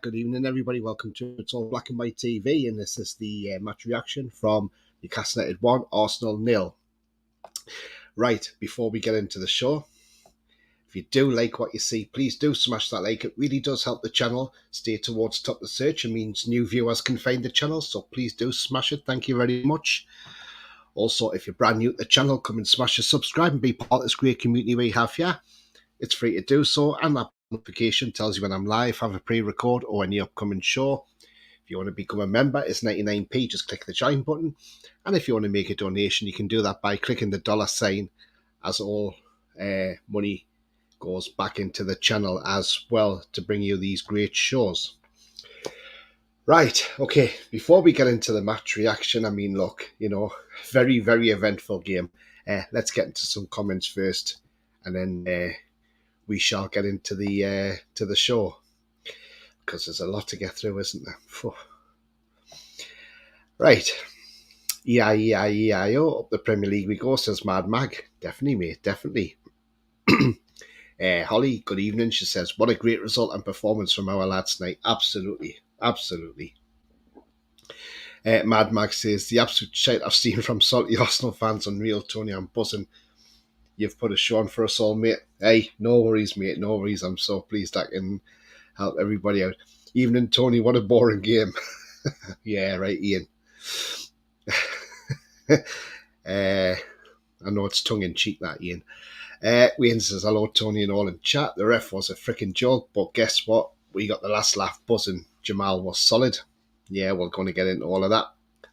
Good evening, everybody. Welcome to It's All Black and White TV, and this is the match reaction from Newcastle United 1, Arsenal 0. Right, before we get into the show, if you do like what you see, please do smash that like. It really does help the channel stay towards top of the search. It means new viewers can find the channel, so please do smash it. Thank you very much. Also, if you're brand new to the channel, come and smash the subscribe and be part of this great community we have here. It's free to do so, and that notification tells you when I'm live, have a pre-record, or any upcoming show. If you want to become a member, it's 99p. Just click the join button. And if you want to make a donation, you can do that by clicking the $sign, as all money goes back into the channel as well to bring you these great shows. Right, okay, before we get into the match reaction, I mean, look, very, very eventful game. Let's get into some comments first, and then we shall get into the show, because there's a lot to get through, isn't there? Right. E-I-E-I-E-I-O, up the Premier League we go, says Mad Mag. Definitely, mate, definitely. Holly, good evening. She says, what a great result and performance from our lads tonight. Absolutely, absolutely. Mad Mag says, the absolute shite I've seen from salty Arsenal fans, unreal. Tony, I'm buzzing. You've put a show on for us all, mate. Hey, no worries, mate, no worries. I'm so pleased I can help everybody out. Evening, Tony, what a boring game. Yeah, right, Ian. I know it's tongue-in-cheek, that, Ian. Wayne says, hello, Tony and all in chat. The ref was a freaking joke, but guess what? We got the last laugh buzzing. Jamal was solid. Yeah, we're going to get into all of that.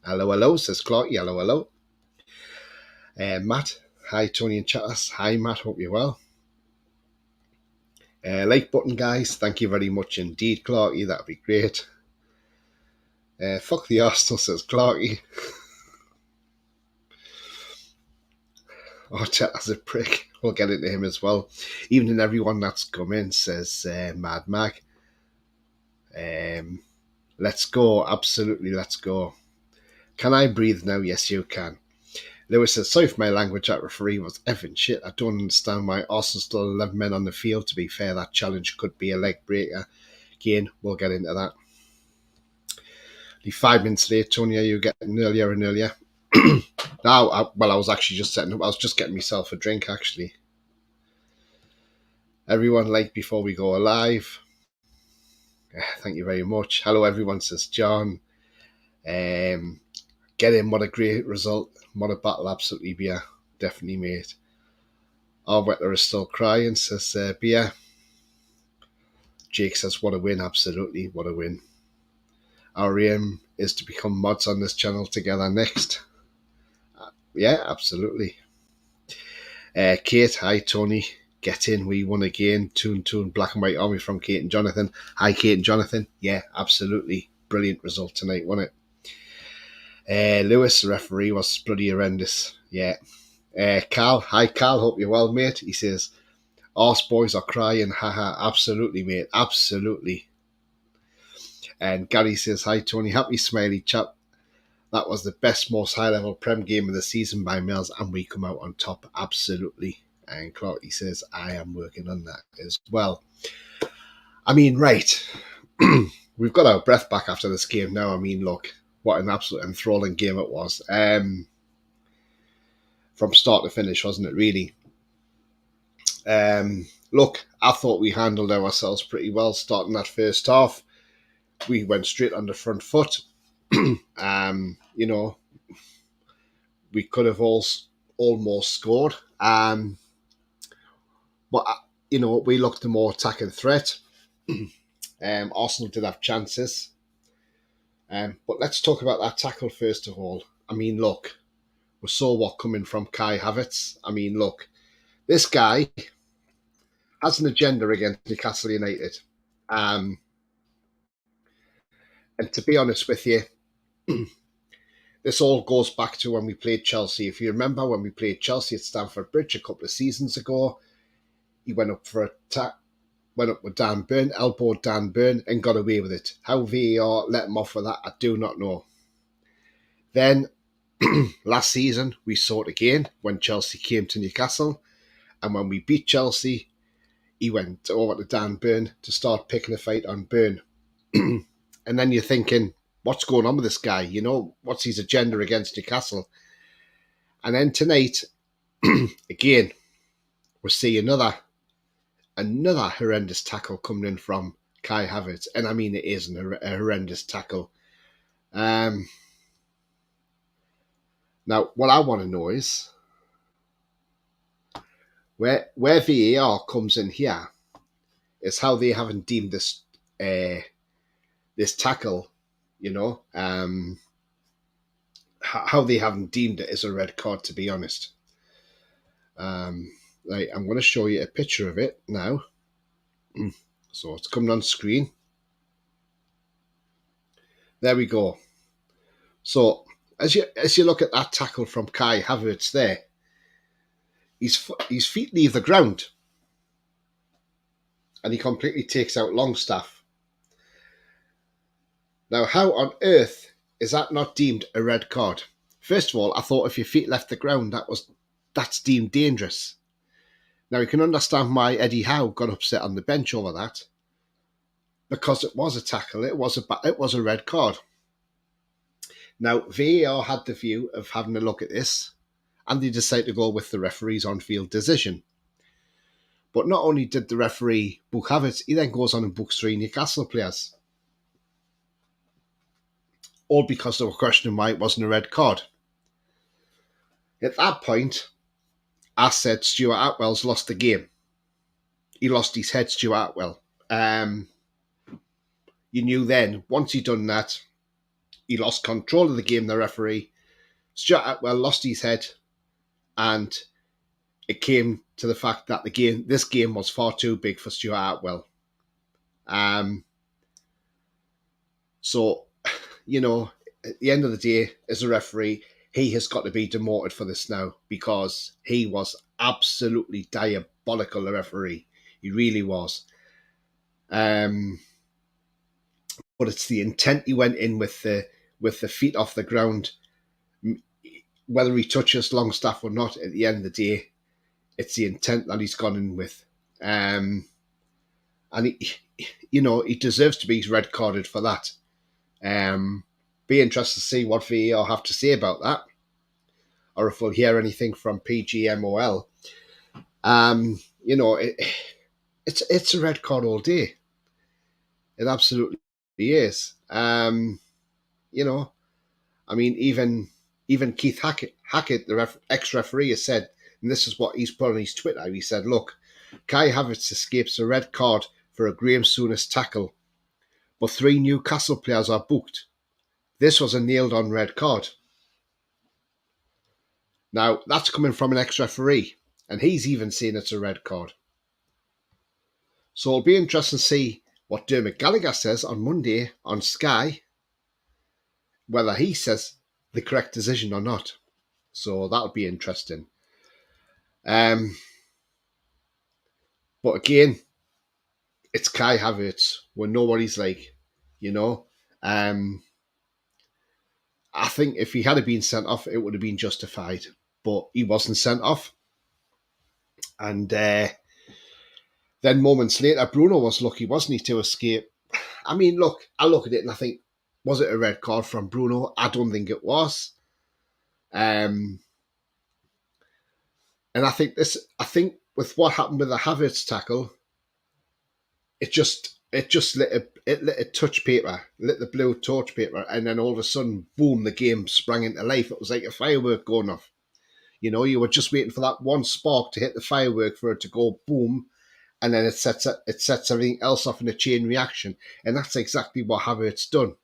Hello, hello, says Clarky. Hello, hello. Matt, hi, Tony and chatters. Hi, Matt, hope you're well. Like button, guys. Thank you very much indeed, Clarky. That'd be great. Fuck the Arsenal, says Clarky. Oh, chatters a prick. We'll get into him as well. Evening, everyone that's come in, says Mad Mag. Let's go. Absolutely, let's go. Can I breathe now? Yes, you can. Lewis says, sorry for my language, that referee was effing shit. I don't understand why Arsenal still 11 men on the field. To be fair, that challenge could be a leg breaker. Again, we'll get into that. The 5 minutes late, Tony, are you getting earlier and earlier? Now, I was actually just setting up. I was just getting myself a drink, actually. Everyone, like before we go live. Thank you very much. Hello, everyone, says John. Get in, what a great result. What a battle, absolutely, Beer. Definitely, mate. Our Wetter is still crying, says Beer. Jake says, what a win, absolutely, what a win. Our aim is to become mods on this channel together next. Yeah, absolutely. Kate, hi, Tony. Get in, we won again. Toon, Black and White Army from Kate and Jonathan. Hi, Kate and Jonathan. Yeah, absolutely. Brilliant result tonight, wasn't it? Lewis, the referee, was bloody horrendous. Yeah. Carl, hi Carl, hope you're well, mate. He says, Arse boys are crying, haha. Absolutely, mate, absolutely. And Gary says, hi Tony, happy smiley chap. That was the best, most high-level Prem game of the season by miles, and we come out on top, absolutely. And Clarky says, I am working on that as well. I mean, right. We've got our breath back after this game now. I mean, look, what an absolute enthralling game it was. From start to finish, wasn't it, really? Look, I thought we handled ourselves pretty well starting that first half. We went straight on the front foot. We could have almost scored. But, we looked a more attacking threat. Arsenal did have chances. But let's talk about that tackle first of all. I mean, look, we saw what coming from Kai Havitz. I mean, look, this guy has an agenda against Newcastle United. And to be honest with you, this all goes back to when we played Chelsea. If you remember when we played Chelsea at Stamford Bridge a couple of seasons ago, he went up for a went up with Dan Burn, elbowed Dan Burn, and got away with it. How VAR let him off with that, I do not know. Then, last season, we saw it again when Chelsea came to Newcastle. And when we beat Chelsea, he went over to Dan Burn to start picking a fight on Burn. And then you're thinking, what's going on with this guy? What's his agenda against Newcastle? And then tonight, again, we see another horrendous tackle coming in from Kai Havitz. And I mean, it is a horrendous tackle. Now, what I want to know is where VAR comes in here is how they haven't deemed this tackle, how they haven't deemed it as a red card, to be honest. Right, I'm going to show you a picture of it now. So it's coming on screen. There we go. So as you look at that tackle from Kai Havertz there, his feet leave the ground, and he completely takes out Longstaff. Now, how on earth is that not deemed a red card? First of all, I thought if your feet left the ground, that's deemed dangerous. Now, you can understand why Eddie Howe got upset on the bench over that, because it was a tackle. It was a red card. Now, VAR had the view of having a look at this, and they decided to go with the referee's on-field decision. But not only did the referee book Havitz, he then goes on and books 3 Newcastle players. All because they were questioning why it wasn't a red card. At that point, I said Stuart Atwell's lost the game. He lost his head, Stuart Atwell. You knew then, once he'd done that, he lost control of the game, the referee. Stuart Atwell lost his head, and it came to the fact that this game was far too big for Stuart Atwell. So, at the end of the day, as a referee, he has got to be demoted for this now, because he was absolutely diabolical, the referee. He really was. But it's the intent he went in with the feet off the ground. Whether he touches Longstaff or not, at the end of the day, it's the intent that he's gone in with. And he deserves to be red carded for that. Be interested to see what VAR have to say about that, or if we'll hear anything from PGMOL. It's a red card all day. It absolutely is. Even Keith Hackett, the ex-referee, has said, and this is what he's put on his Twitter. He said, "Look, Kai Havertz escapes a red card for a Graham Souness tackle, but 3 Newcastle players are booked. This was a nailed-on red card." Now, that's coming from an ex-referee, and he's even saying it's a red card. So it'll be interesting to see what Dermot Gallagher says on Monday on Sky, whether he says the correct decision or not. So that'll be interesting. But again, it's Kai Havertz. We know what he's like, I think if he had been sent off, it would have been justified. But he wasn't sent off. And then moments later, Bruno was lucky, wasn't he, to escape? I mean, look, I look at it and I think, was it a red card from Bruno? I don't think it was. And I think with what happened with the Havitz tackle, it just lit a touch paper, lit the blue torch paper, and then all of a sudden, boom, the game sprang into life. It was like a firework going off. You were just waiting for that one spark to hit the firework for it to go boom, and then it sets everything else off in a chain reaction, and that's exactly what Havertz done.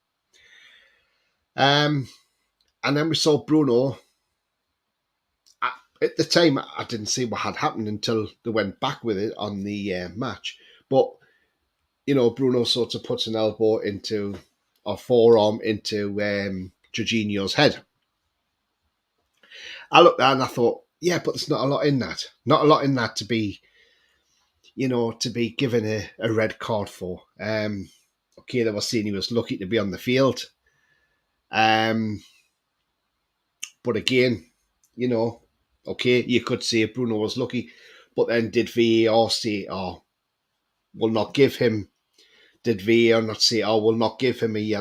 And then we saw Bruno. At the time, I didn't see what had happened until they went back with it on the match. But, Bruno sort of puts an elbow into, or forearm into Jorginho's head. I looked at it and I thought, yeah, but there's not a lot in that. Not a lot in that to be given a red card for. Okay, they were saying he was lucky to be on the field. But again, okay, you could say Bruno was lucky, but then did VAR say, we'll not give him did VAR not say, "Oh, we'll not give him a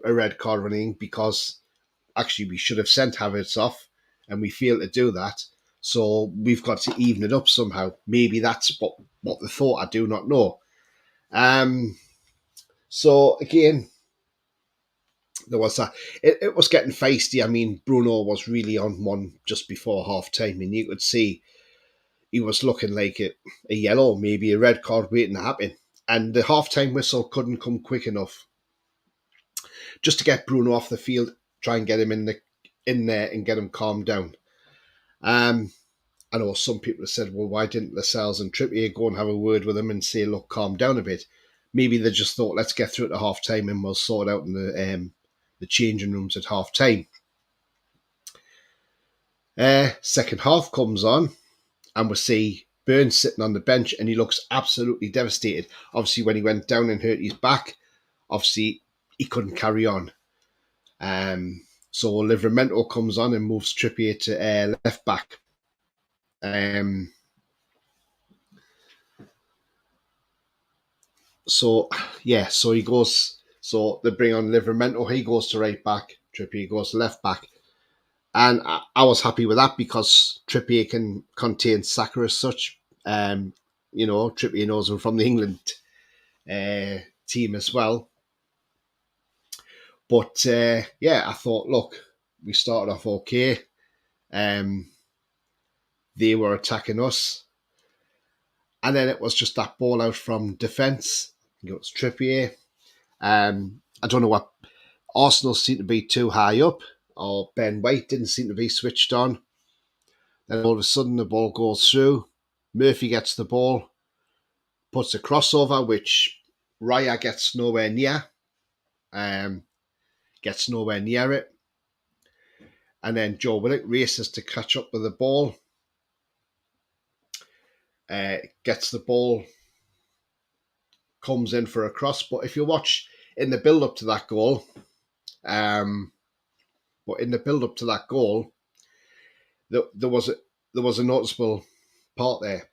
red card or anything," because actually we should have sent Havitz off, and we failed to do that. So we've got to even it up somehow. Maybe that's what they thought. I do not know. So again, there was that. It was getting feisty. I mean, Bruno was really on one just before half time, and you could see he was looking like a yellow, maybe a red card waiting to happen. And the half time whistle couldn't come quick enough just to get Bruno off the field, try and get him in there and get him calmed down. I know some people have said, well, why didn't Lascelles and Trippier go and have a word with him and say, look, calm down a bit? Maybe they just thought, let's get through it at half time and we'll sort out in the changing rooms at half time. Second half comes on and we see Burns sitting on the bench and he looks absolutely devastated. Obviously, when he went down and hurt his back, obviously he couldn't carry on. So Livramento comes on and moves Trippier to left back. So he goes. So they bring on Livramento. He goes to right back. Trippier goes to left back. And I was happy with that because Trippier can contain Saka as such. Trippier knows him from the England team as well. But I thought, look, we started off okay. They were attacking us. And then it was just that ball out from defence. It was Trippier. I don't know what Arsenal seemed to be too high up, or Ben White didn't seem to be switched on. Then all of a sudden the ball goes through. Murphy gets the ball, puts a crossover, which Raya gets nowhere near. Gets nowhere near it. And then Joe Willock races to catch up with the ball. Gets the ball, comes in for a cross. But if you watch in the build-up to that goal, there was a noticeable part there.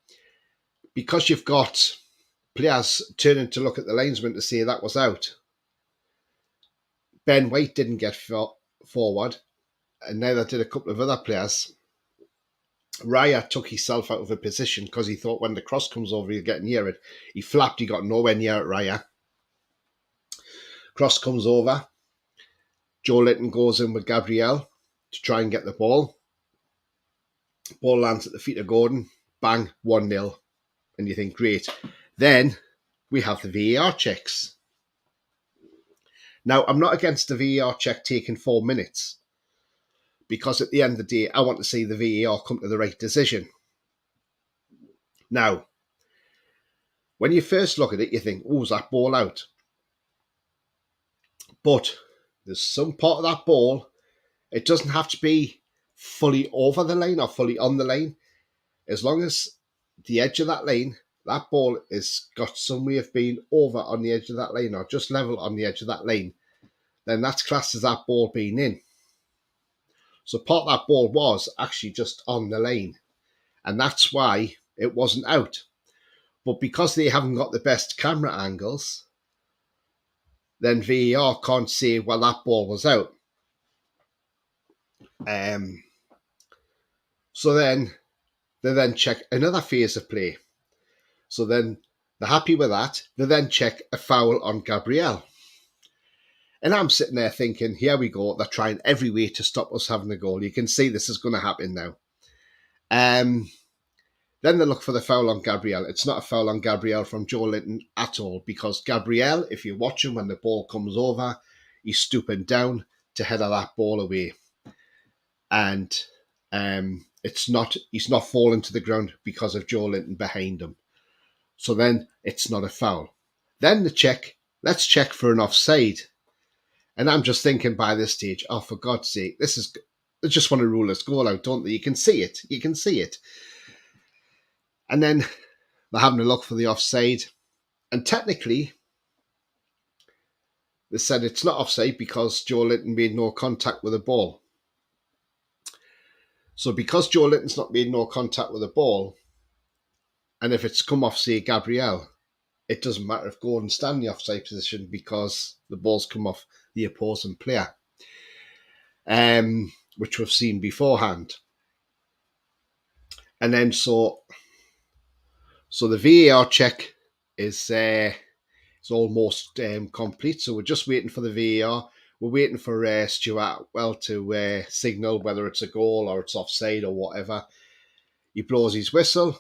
Because you've got players turning to look at the linesman to say that was out. Ben White didn't get forward, and neither did a couple of other players. Raya took himself out of a position because he thought when the cross comes over, he'll get near it. He flapped, he got nowhere near it, Raya. Cross comes over. Joe Linton goes in with Gabriel to try and get the ball. Ball lands at the feet of Gordon. Bang, 1-0. And you think, great. Then we have the VAR checks. Now, I'm not against the VAR check taking 4 minutes, because at the end of the day, I want to see the VAR come to the right decision. Now, when you first look at it, you think, oh, is that ball out? But there's some part of that ball, it doesn't have to be fully over the lane or fully on the lane. As long as the edge of that lane, that ball has got some way of being over on the edge of that lane or just level on the edge of that lane, then that's classed as that ball being in. So part of that ball was actually just on the lane, and that's why it wasn't out. But because they haven't got the best camera angles, then VAR can't say, well, that ball was out. So then they then check another phase of play. So then they're happy with that. They then check a foul on Gabriel. And I'm sitting there thinking, here we go. They're trying every way to stop us having a goal. You can see this is going to happen now. Then they look for the foul on Gabriel. It's not a foul on Gabriel from Joe Linton at all, because Gabriel, if you watch him when the ball comes over, he's stooping down to header that ball away. And he's not falling to the ground because of Joe Linton behind him. So then it's not a foul. Then let's check for an offside. And I'm just thinking by this stage, oh, for God's sake, they just want to rule this goal out, don't they? You can see it. And then they're having a look for the offside. And technically, they said it's not offside because Joe Linton made no contact with the ball. So because Joe Linton's not made no contact with the ball, and if it's come off, say, Gabriel, it doesn't matter if Gordon stand in the offside position because the ball's come off the opposing player, which we've seen beforehand. And then so the VAR check is almost complete. So we're just waiting for the VAR. We're waiting for Stuart to signal whether it's a goal or it's offside or whatever. He blows his whistle,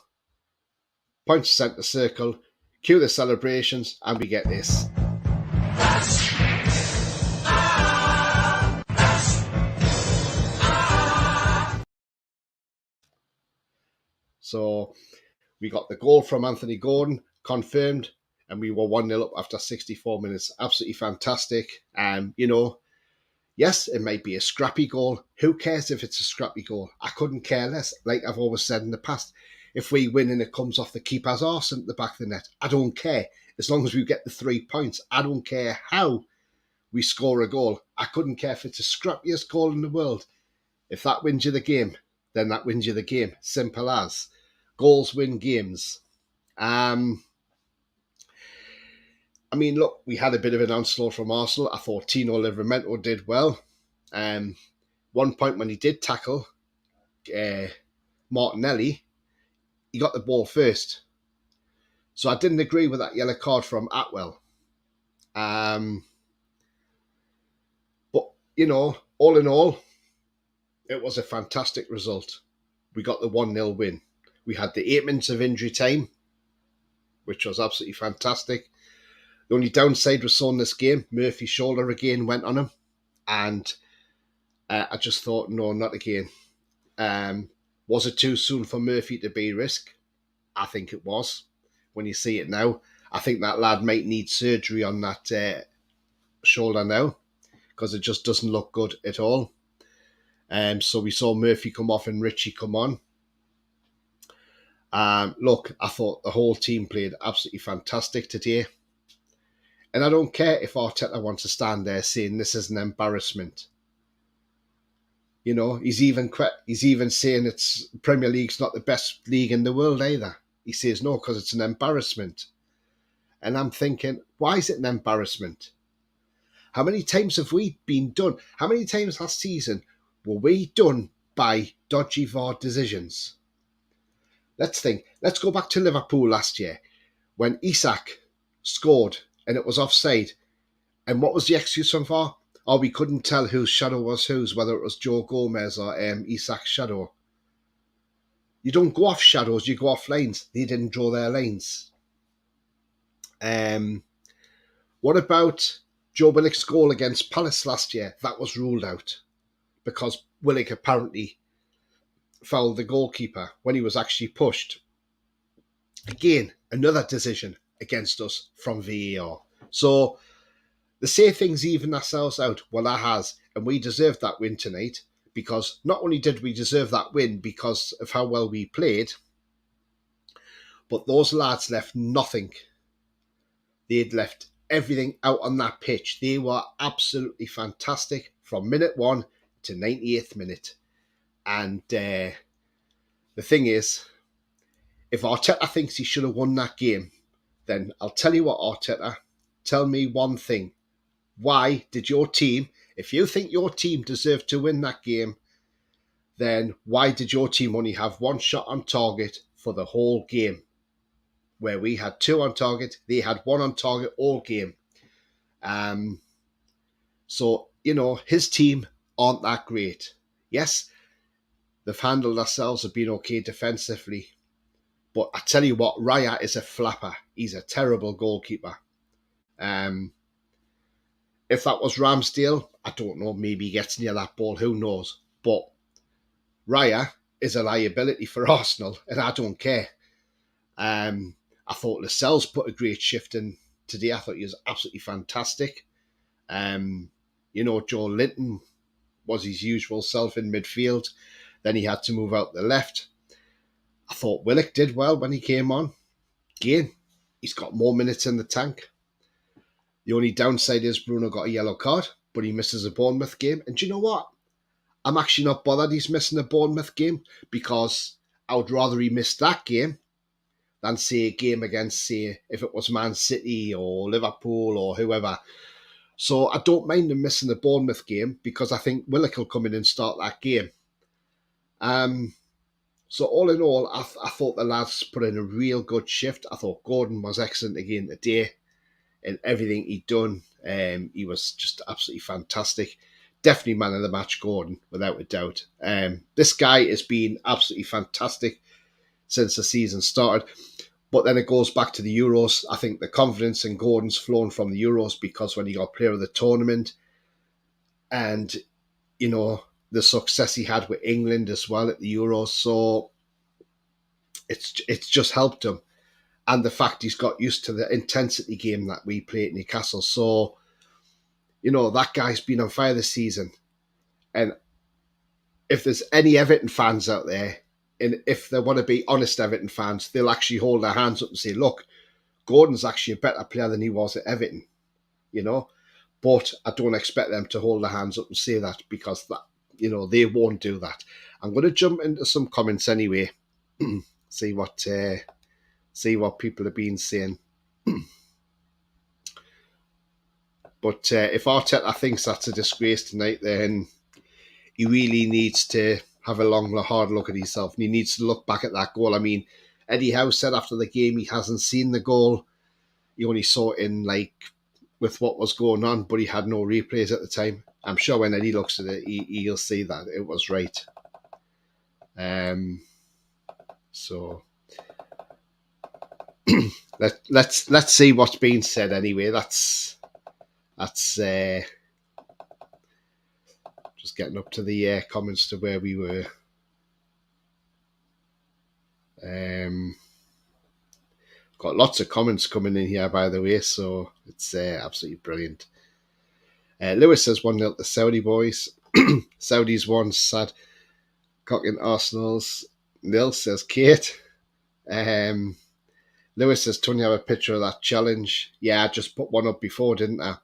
points to centre circle, cue the celebrations, and we get this. So we got the goal from Anthony Gordon, confirmed, and we were 1-0 up after 64 minutes. Absolutely fantastic. Yes, it might be a scrappy goal. Who cares if it's a scrappy goal? I couldn't care less. Like I've always said in the past, if we win and it comes off the keeper's arse at the back of the net, I don't care. As long as we get the 3 points, I don't care how we score a goal. I couldn't care if it's the scrappiest goal in the world. If that wins you the game, then that wins you the game. Simple as. Goals win games. Look, we had a bit of an onslaught from Arsenal. I thought Tino Livramento did well. One point when he did tackle Martinelli, he got the ball first. So I didn't agree with that yellow card from Atwell. But, all in all, it was a fantastic result. We got the 1-0 win. We had the 8 minutes of injury time, which was absolutely fantastic. The only downside we saw in this game, Murphy's shoulder again went on him. And I just thought, no, not again. Was it too soon for Murphy to be risk? I think it was. When you see it now, I think that lad might need surgery on that shoulder now because it just doesn't look good at all. So we saw Murphy come off and Richie come on. Look, I thought the whole team played absolutely fantastic today. And I don't care if Arteta wants to stand there saying this is an embarrassment. He's even saying it's Premier League's not the best league in the world either. He says no because it's an embarrassment. And I'm thinking, why is it an embarrassment? How many times have we been done? How many times last season were we done by dodgy VAR decisions? Let's think. Let's go back to Liverpool last year when Isak scored and it was offside. And what was the excuse from VAR? Oh, we couldn't tell whose shadow was whose, whether it was Joe Gomez or Isak's shadow. You don't go off shadows, you go off lines. They didn't draw their lines. What about Joe Willock's goal against Palace last year? That was ruled out because Willock apparently fouled the goalkeeper when he was actually pushed. Again, another decision against us from VAR. So they say things even ourselves out. Well, that has, and we deserved that win tonight because not only did we deserve that win because of how well we played, but those lads left nothing. They'd left everything out on that pitch. They were absolutely fantastic from minute 1 to 98th minute. And the thing is, if Arteta thinks he should have won that game, then I'll tell you what, Arteta, tell me one thing. Why did your team, if you think your team deserved to win that game, then why did your team only have one shot on target for the whole game? Where we had 2 on target, they had 1 on target all game. So, his team aren't that great. Yes, they've handled themselves, have been okay defensively. But I tell you what, Raya is a flapper. He's a terrible goalkeeper. If that was Ramsdale, I don't know, maybe he gets near that ball, who knows. But Raya is a liability for Arsenal, and I don't care. I thought Lascelles put a great shift in today. I thought he was absolutely fantastic. Joe Linton was his usual self in midfield. Then he had to move out the left. I thought Willock did well when he came on. Again, he's got more minutes in the tank. The only downside is Bruno got a yellow card, but he misses a Bournemouth game. And do you know what? I'm actually not bothered he's missing a Bournemouth game because I would rather he missed that game than, say, a game against, say, if it was Man City or Liverpool or whoever. So I don't mind them missing the Bournemouth game because I think Willock will come in and start that game. So all in all, I thought the lads put in a real good shift. I thought Gordon was excellent again today in everything he'd done. He was just absolutely fantastic. Definitely man of the match, Gordon, without a doubt. This guy has been absolutely fantastic since the season started. But then it goes back to the Euros. I think the confidence in Gordon's flown from the Euros because when he got player of the tournament and, you know, the success he had with England as well at the Euros. So it's just helped him. And the fact he's got used to the intensity game that we play at Newcastle. So, you know, that guy's been on fire this season. And if there's any Everton fans out there, and if they want to be honest Everton fans, they'll actually hold their hands up and say, look, Gordon's actually a better player than he was at Everton, you know. But I don't expect them to hold their hands up and say that because, that, you know, they won't do that. I'm going to jump into some comments anyway, see what people have been saying. But if Arteta thinks that's a disgrace tonight, then he really needs to have a long, hard look at himself. And he needs to look back at that goal. I mean, Eddie Howe said after the game he hasn't seen the goal. He only saw it in, like, with what was going on, but he had no replays at the time. I'm sure when Eddie looks at it, he'll see that it was right. So let's see what's being said anyway. That's just getting up to the comments to where we were. Got lots of comments coming in here, by the way, so it's absolutely brilliant. Lewis says 1-0 to Saudi boys. Saudis won, sad. Cocking Arsenal's nil, says Kate. Lewis says, Tony, have a picture of that challenge. Yeah, I just put one up before, didn't I?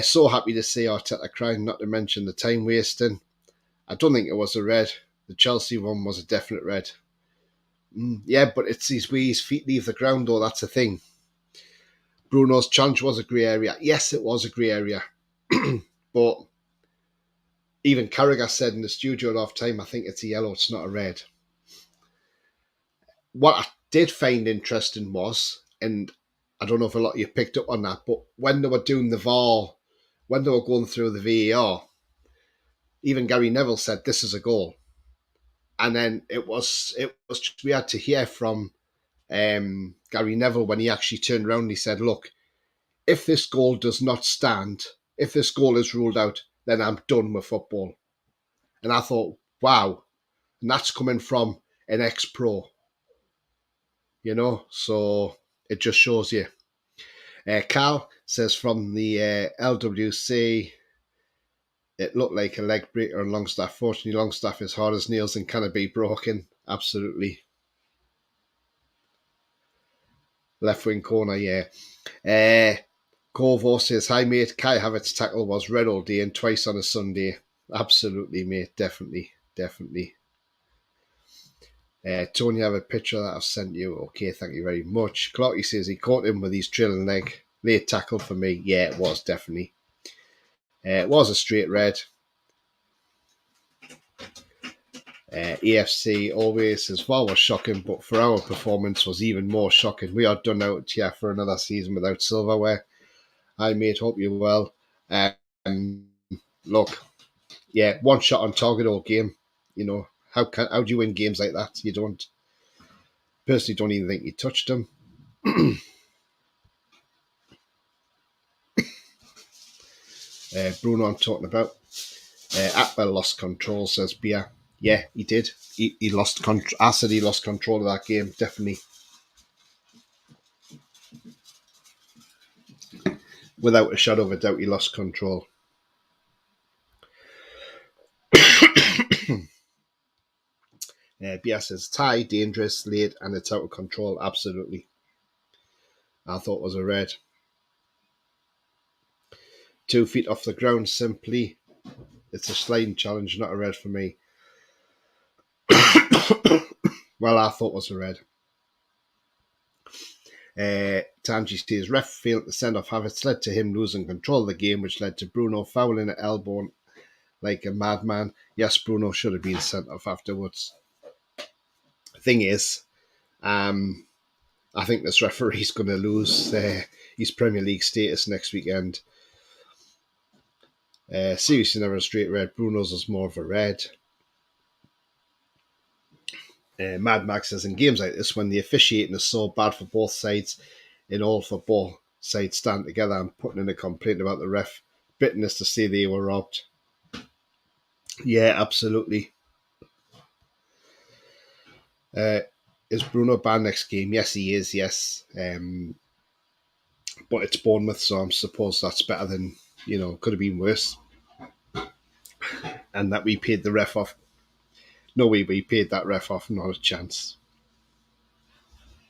So happy to see Arteta crying, not to mention the time wasting. I don't think it was a red. The Chelsea one was a definite red. Yeah, but it's his way his feet leave the ground, though. That's the thing. Bruno's challenge was a grey area. Yes, it was a grey area. But even Carragher said in the studio at half time, I think it's a yellow, it's not a red. What I did find interesting was, and I don't know if a lot of you picked up on that, but when they were doing the VAR, when they were going through the VAR, even Gary Neville said this is a goal. And then it was we had to hear from Gary Neville when he actually turned around and he said, look, if this goal does not stand, if this goal is ruled out, then I'm done with football. And I thought, wow, and that's coming from an ex-pro, you know, so it just shows you. Carl says from the LWC, it looked like a leg breaker on Longstaff. Fortunately, Longstaff is hard as nails and cannot be broken. Absolutely. Left wing corner, yeah. Corvo says, hi mate, Kai Havitz tackle was red all day and twice on a Sunday. Absolutely, mate, definitely. Tony, I have a picture that I've sent you. Okay, thank you very much. Clarky says he caught him with his trailing leg. Late tackle for me. Yeah, it was definitely. It was a straight red. EFC always says, VAR was shocking, but for our performance was even more shocking. We are done out here for another season without silverware. Hi mate, hope you're well. Look, yeah, one shot on target all game. You know, how do you win games like that? You don't. Personally, don't even think you touched them. Bruno, I'm talking about. Atwell lost control, says Bia. Yeah, he did. He lost control. I said he lost control of that game, definitely. Without a shadow of a doubt, he lost control. Bia says, tie, dangerous, late, and it's out of control. Absolutely. I thought it was a red. 2 feet off the ground, simply. It's a sliding challenge, not a red for me. Well, I thought it was a red. Tanji says ref failed to send off Havitz led to him losing control of the game, which led to Bruno fouling at elbow like a madman. Yes, Bruno should have been sent off afterwards. Thing is, I think this referee's going to lose his Premier League status next weekend. Seriously, never a straight red. Bruno's is more of a red. Mad Max says in games like this, when the officiating is so bad for both sides, in all for both sides stand together and putting in a complaint about the ref. Bitterness to say they were robbed. Yeah, absolutely. Is Bruno banned next game? Yes, he is. Yes, but it's Bournemouth, so I suppose that's better than could have been worse. And that we paid the ref off. No way, we paid that ref off. Not a chance.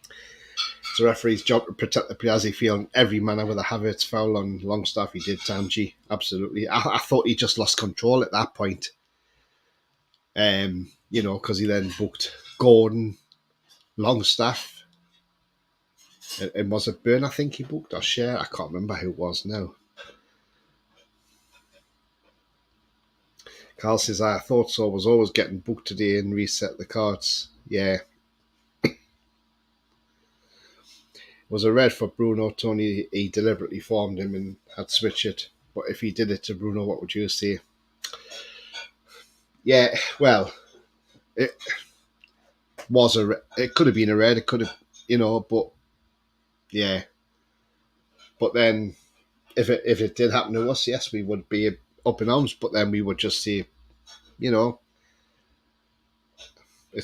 It's the referee's job to protect the players. He feel every manner with a Havitz foul on Longstaff. He did Tanji. Absolutely. I thought he just lost control at that point. Because he then booked Gordon, Longstaff, and was it Byrne, I think he booked, or Share? I can't remember who it was now. Carl says, I thought so. Was always getting booked today and reset the cards. Yeah. It was a red for Bruno. Tony, he deliberately formed him and had switched it. But if he did it to Bruno, what would you say? Yeah, well, it was it could have been a red. It could have, but yeah. But then, if it did happen to us, yes, we would be up in arms. But then we would just say, it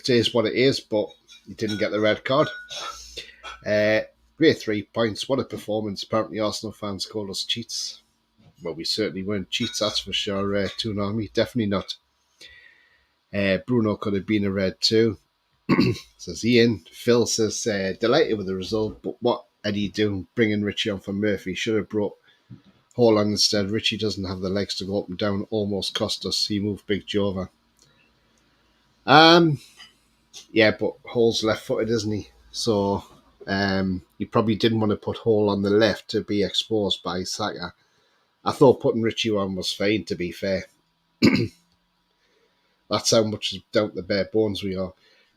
is what it is. But you didn't get the red card. Great 3 points. What a performance. Apparently, Arsenal fans called us cheats. Well, we certainly weren't cheats, that's for sure. Toonami, definitely not. Bruno could have been a red too. Says Ian. Phil says, delighted with the result, but what Eddie doing bringing Richie on for Murphy? Should have brought Haaland instead. Richie doesn't have the legs to go up and down. Almost cost us. He moved Big Joe over. Yeah, but Hall's left-footed, isn't he? So he probably didn't want to put Hall on the left to be exposed by Saka. I thought putting Richie on was fine, to be fair. That's how much down to the bare bones we are.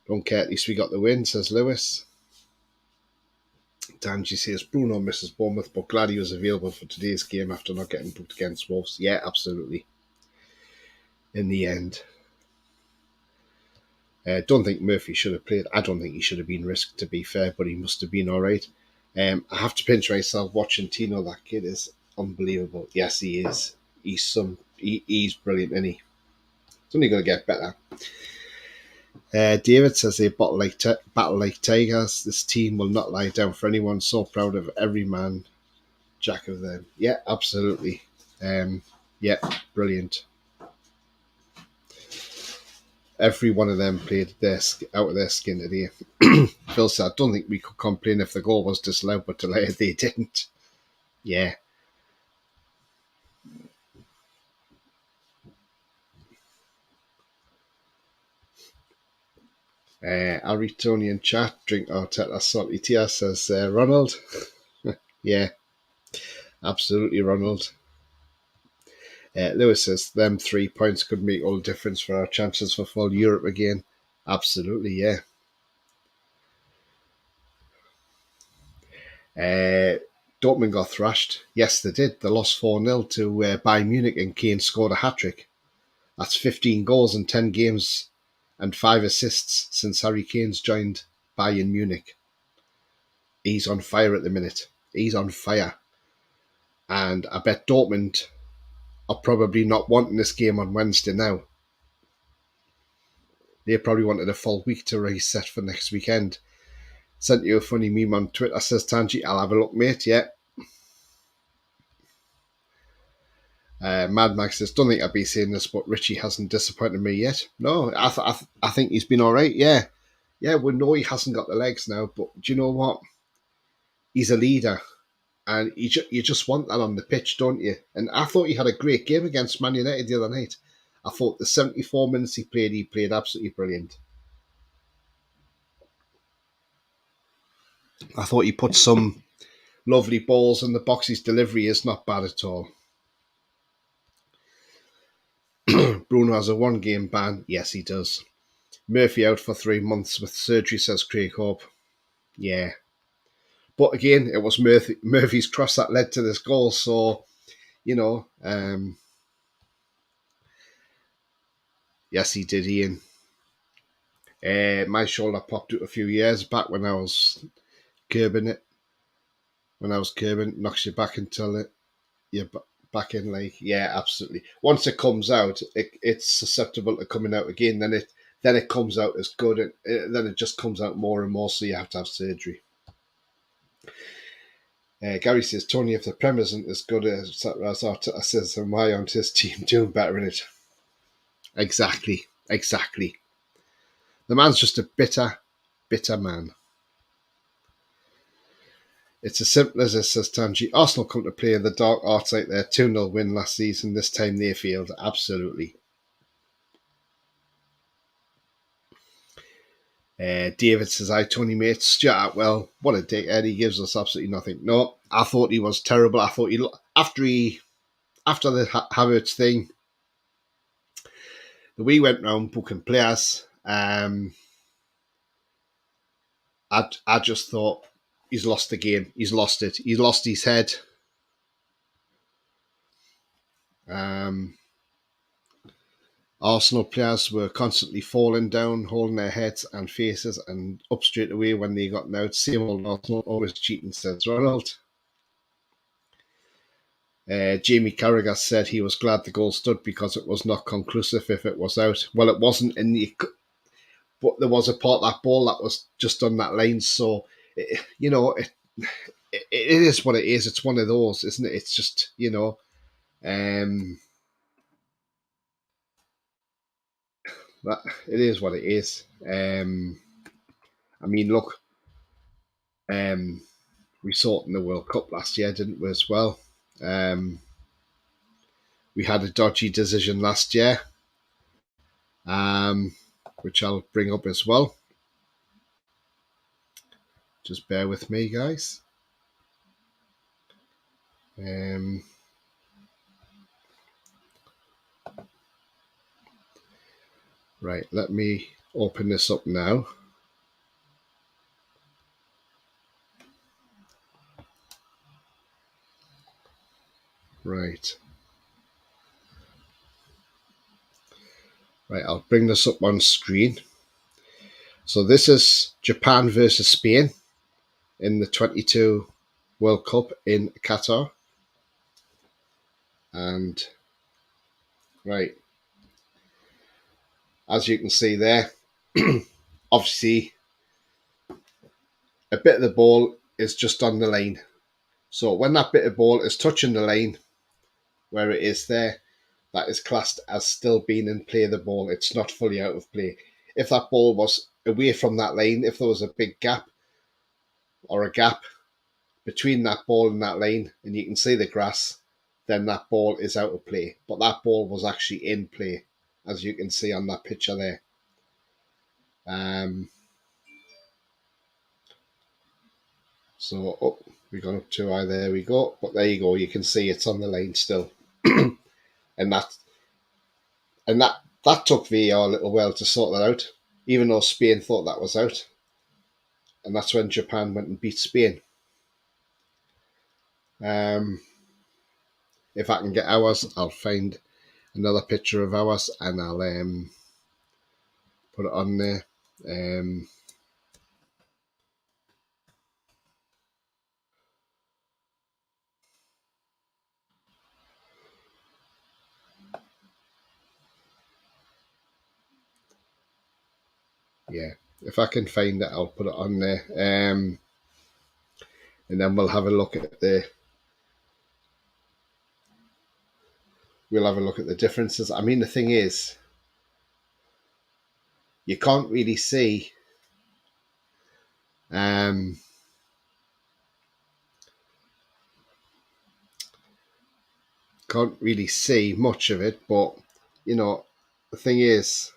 Don't care, at least we got the win, says Lewis. Danji says Bruno misses Bournemouth, but glad he was available for today's game after not getting booked against Wolves. Yeah, absolutely. In the end. Don't think Murphy should have played. I don't think he should have been risked, to be fair, but he must have been all right. I have to pinch myself watching Tino. That kid is unbelievable. Yes, he is. He's brilliant, isn't he? It's only going to get better. David says they battle like tigers. This team will not lie down for anyone. So proud of every man, Jack of them. Yeah, absolutely. Yeah, brilliant. Every one of them played out of their skin today. Phil said, I don't think we could complain if the goal was disallowed, but delighted they didn't. Yeah. Aritonian chat, drink Arteta salty tea, says Ronald. Yeah, absolutely, Ronald. Lewis says, them 3 points could make all the difference for our chances for full Europe again. Absolutely, yeah. Dortmund got thrashed. Yes, they did. They lost 4-0 to Bayern Munich and Kane scored a hat-trick. That's 15 goals in 10 games and 5 assists since Harry Kane's joined Bayern Munich. He's on fire at the minute. He's on fire. And I bet Dortmund are probably not wanting this game on Wednesday now. They probably wanted a full week to reset for next weekend. Sent you a funny meme on Twitter, says Tanji. I'll have a look, mate, yeah. Mad Max says, don't think I'd be saying this, but Richie hasn't disappointed me yet. No, I think he's been all right, yeah. Yeah, we know he hasn't got the legs now, but do you know what? He's a leader, and you just want that on the pitch, don't you? And I thought he had a great game against Man United the other night. I thought the 74 minutes he played absolutely brilliant. I thought he put some lovely balls in the box. His delivery is not bad at all. Bruno has a 1-game ban. Yes, he does. Murphy out for 3 months with surgery, says Craig Hope. Yeah. But again, it was Murphy's cross that led to this goal. So, yes, he did, Ian. My shoulder popped out a few years back when I was curbing it. When I was curbing, knocks you back until you're back in. Yeah, absolutely. Once it comes out, it's susceptible to coming out again. Then it comes out as good, and then it just comes out more and more. So you have to have surgery. Gary says, Tony, if the Prem isn't as good as Arteta says, am I on his team doing better in it? Exactly. The man's just a bitter man. It's as simple as this, says Tanji. Arsenal come to play in the dark arts like their 2-0 win last season. This time they failed. Absolutely. David says, "I Tony mate Stuart. Well, what a dickhead! He gives us absolutely nothing." No, I thought he was terrible. I thought after the Havitz thing, the we went round booking players. I just thought he's lost the game. He's lost it. He's lost his head. Arsenal players were constantly falling down, holding their heads and faces, and up straight away when they got out. Same old Arsenal, always cheating, says Ronald. Jamie Carragher said he was glad the goal stood because it was not conclusive if it was out. Well, it wasn't, but there was a part of that ball that was just on that line. So, it is what it is. It's one of those, isn't it? It's just, that it is what it is. I mean, look, we saw it in the World Cup last year, didn't we, as well? We had a dodgy decision last year, which I'll bring up as well. Just bear with me, guys. Right, let me open this up now. Right, I'll bring this up on screen. So this is Japan versus Spain in the 22 World Cup in Qatar. And, right, as you can see there, obviously a bit of the ball is just on the lane. So when that bit of ball is touching the lane, where it is there, that is classed as still being in play of the ball. It's not fully out of play. If that ball was away from that lane, if there was a big gap or a gap between that ball and that lane, and you can see the grass, then that ball is out of play. But that ball was actually in play, as you can see on that picture there. So, we got up too high. There we go. But there you go. You can see it's on the lane still. and that took VAR a little while to sort that out, even though Spain thought that was out. And that's when Japan went and beat Spain. If I can get ours, I'll find another picture of ours and I'll put it on there. Yeah, if I can find it, I'll put it on there. And then we'll have a look at the differences. I mean, the thing is, you can't really see can't really see much of it, but the thing is,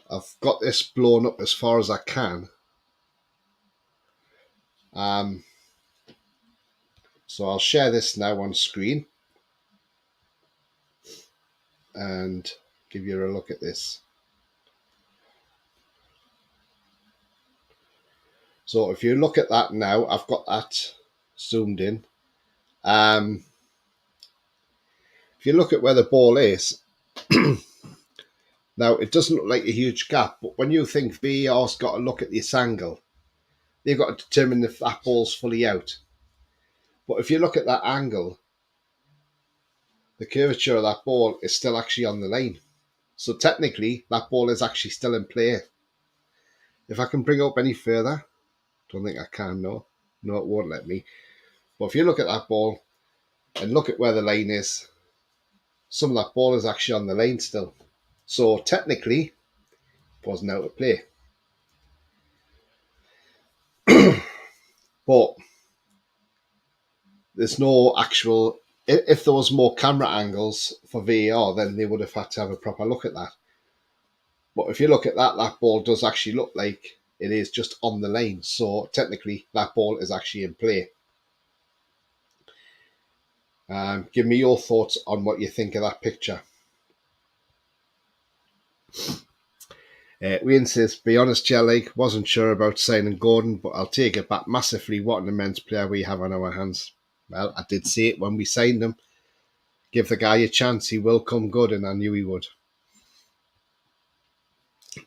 I've got this blown up as far as I can. So I'll share this now on screen and give you a look at this. So if you look at that now, I've got that zoomed in. If you look at where the ball is, now it doesn't look like a huge gap, but when you think VAR's got to look at this angle, they've got to determine if that ball's fully out. But if you look at that angle, the curvature of that ball is still actually on the lane. So technically, that ball is actually still in play. If I can bring it up any further, don't think I can, no. No, it won't let me. But if you look at that ball and look at where the lane is, some of that ball is actually on the lane still. So technically, it wasn't out of play. But there's no actual... If there was more camera angles for VAR, then they would have had to have a proper look at that. But if you look at that, that ball does actually look like it is just on the lane. So technically, that ball is actually in play. Give me your thoughts on what you think of that picture. Wayne says, be honest, Jelly, wasn't sure about signing Gordon, but I'll take it back massively. What an immense player we have on our hands. Well, I did say it when we signed him. Give the guy a chance, he will come good, and I knew he would.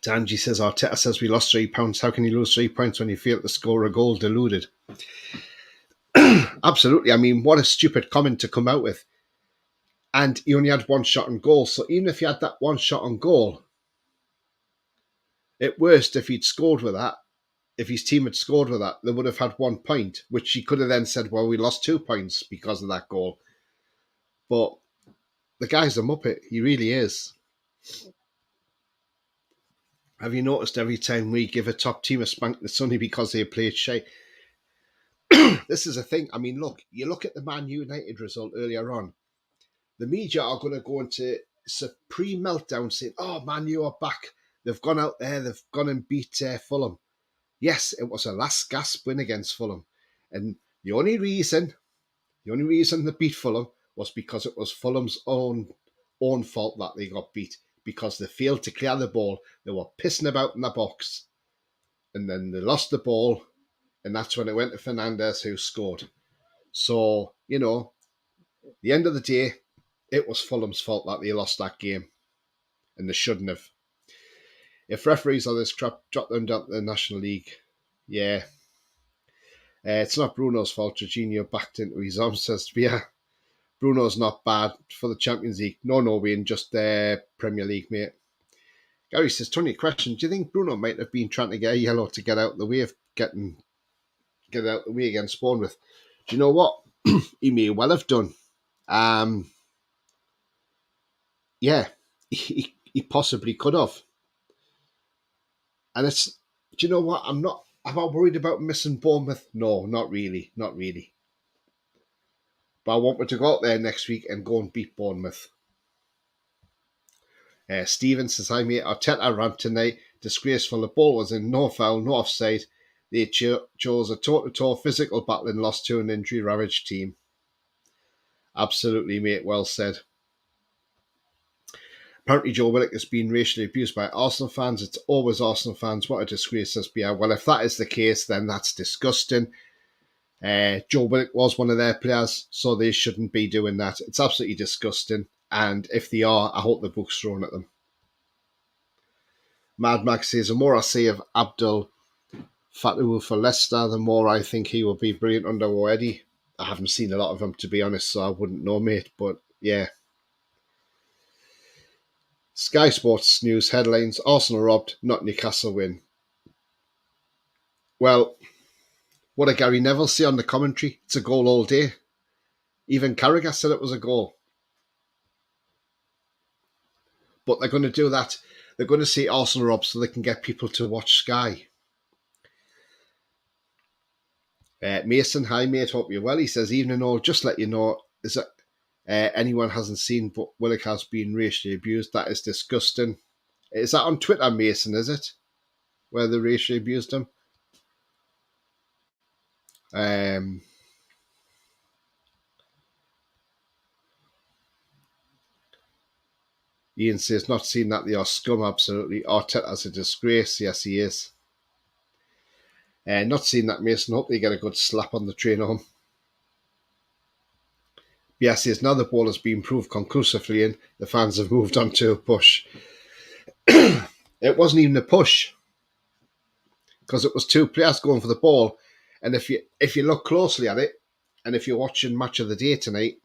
Danji says, Arteta says we lost £3. How can you lose 3 points when you fail to score a goal deluded? Absolutely. I mean, what a stupid comment to come out with. And he only had one shot on goal. So even if he had that one shot on goal, at worst, if he'd scored with that, if his team had scored with that, they would have had 1 point, which he could have then said, well, we lost 2 points because of that goal. But the guy's a muppet. He really is. Have you noticed every time we give a top team a spank, it's only because they played shite? This is a thing. I mean, look, you look at the Man United result earlier on. The media are going to go into supreme meltdown saying, oh, Man U are back. They've gone out there. They've gone and beat Fulham. Yes, it was a last gasp win against Fulham. And the only reason they beat Fulham was because it was Fulham's own fault that they got beat, because they failed to clear the ball. They were pissing about in the box, and then they lost the ball, and that's when it went to Fernandes, who scored. So, you know, at the end of the day, it was Fulham's fault that they lost that game, and they shouldn't have. If referees on this crap, drop them down to the National League. Yeah. It's not Bruno's fault. Jorginho backed into his arm, says, yeah, Bruno's not bad for the Champions League. No, Wayne, just Premier League, mate. Gary says, Tony, question. Do you think Bruno might have been trying to get a yellow to get out of the way of get out the way against Bournemouth? Do you know what? He may well have done. Yeah, he possibly could have. And it's, do you know what? Am I worried about missing Bournemouth? No, not really. Not really. But I want me to go out there next week and go and beat Bournemouth. Stephen says, hi mate, Arteta ran tonight. Disgraceful. The ball was in, no foul, no offside. They chose a toe-to-toe physical battle and lost to an injury-ravaged team. Absolutely, mate. Well said. Apparently, Joe Willock has been racially abused by Arsenal fans. It's always Arsenal fans. What a disgrace, says Pierre. Well, if that is the case, then that's disgusting. Joe Willock was one of their players, so they shouldn't be doing that. It's absolutely disgusting. And if they are, I hope the book's thrown at them. Mad Max says, the more I see of Abdul Fattah for Leicester, the more I think he will be brilliant under Eddie. I haven't seen a lot of him, to be honest, so I wouldn't know, mate. But, yeah. Sky Sports News headlines, Arsenal robbed, not Newcastle win. Well, what did Gary Neville say on the commentary? It's a goal all day. Even Carragher said it was a goal. But they're going to do that. They're going to say Arsenal robbed so they can get people to watch Sky. Mason, hi mate, hope you're well. He says, evening all, just let you know, is that anyone hasn't seen, but Willock has been racially abused. That is disgusting. Is that on Twitter, Mason, is it? Where they racially abused him? Ian says, not seen that, they are scum, absolutely. Arteta's a disgrace. Yes, he is. Not seen that, Mason. Hope they get a good slap on the train home. Yes, says, now the ball has been proved conclusively in, the fans have moved on to a push. It wasn't even a push, because it was two players going for the ball. And if you look closely at it, and if you're watching Match of the Day tonight,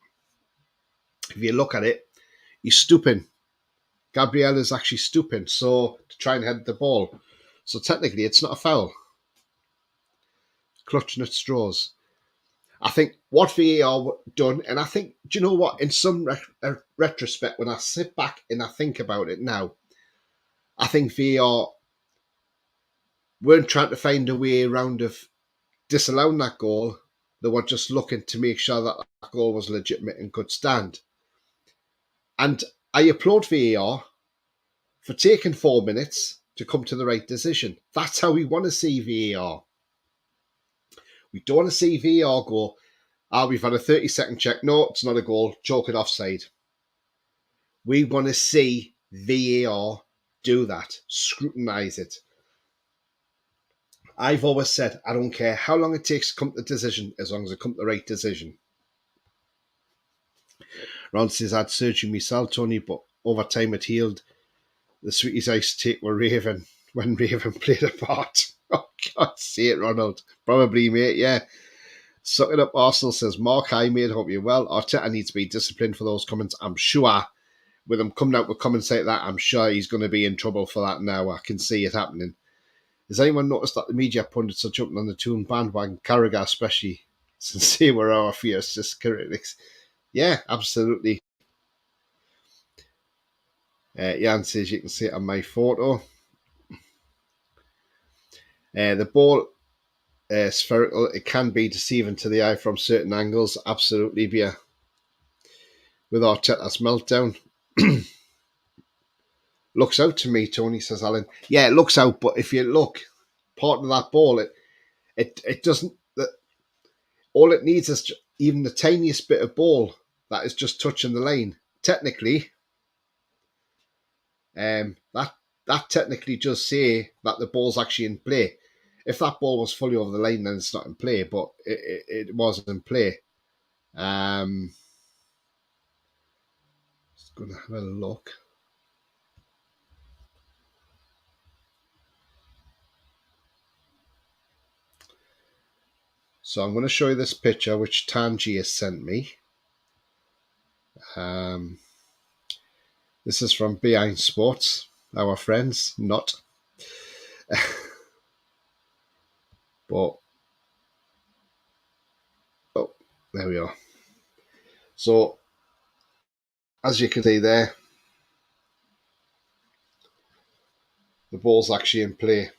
if you look at it, he's stooping. Gabriel is actually stooping to try and head the ball. So technically, it's not a foul. Clutching at straws. I think what VAR done, and I think, do you know what? In some retrospect, when I sit back and I think about it now, I think VAR weren't trying to find a way around of disallowing that goal. They were just looking to make sure that that goal was legitimate and could stand. And I applaud VAR for taking 4 minutes to come to the right decision. That's how we want to see VAR. We don't want to see VAR go, we've had a 30-second check. No, it's not a goal. Chalk it offside. We want to see VAR do that. Scrutinise it. I've always said, I don't care how long it takes to come to the decision, as long as it comes to the right decision. Ron says, I had surgery myself, Tony, but over time it healed. The sweeties I used to take were Raven, when Raven played a part. Oh, God, see it, Ronald. Probably, mate, yeah. Suck it up, Arsenal, says Mark. Hi, mate, hope you're well. Arteta needs to be disciplined for those comments. I'm sure, with him coming out with comments like that, I'm sure he's going to be in trouble for that now. I can see it happening. Has anyone noticed that the media pundits are jumping on the Toon bandwagon, Carragher especially, since they were our fiercest critics? Yeah, absolutely. Jan says you can see it on my photo. The ball, spherical, it can be deceiving to the eye from certain angles. Absolutely, Bia. With Arteta's meltdown. Looks out to me, Tony, says Alan. Yeah, it looks out, but if you look, part of that ball, it doesn't. All it needs is even the tiniest bit of ball that is just touching the lane. Technically, that technically does say that the ball's actually in play. If that ball was fully over the lane, then it's not in play, but it was in play. Just going to have a look. So I'm going to show you this picture, which Tanji has sent me. This is from Behind Sports, our friends, not. But, oh, there we are. So, as you can see there, the ball's actually in play.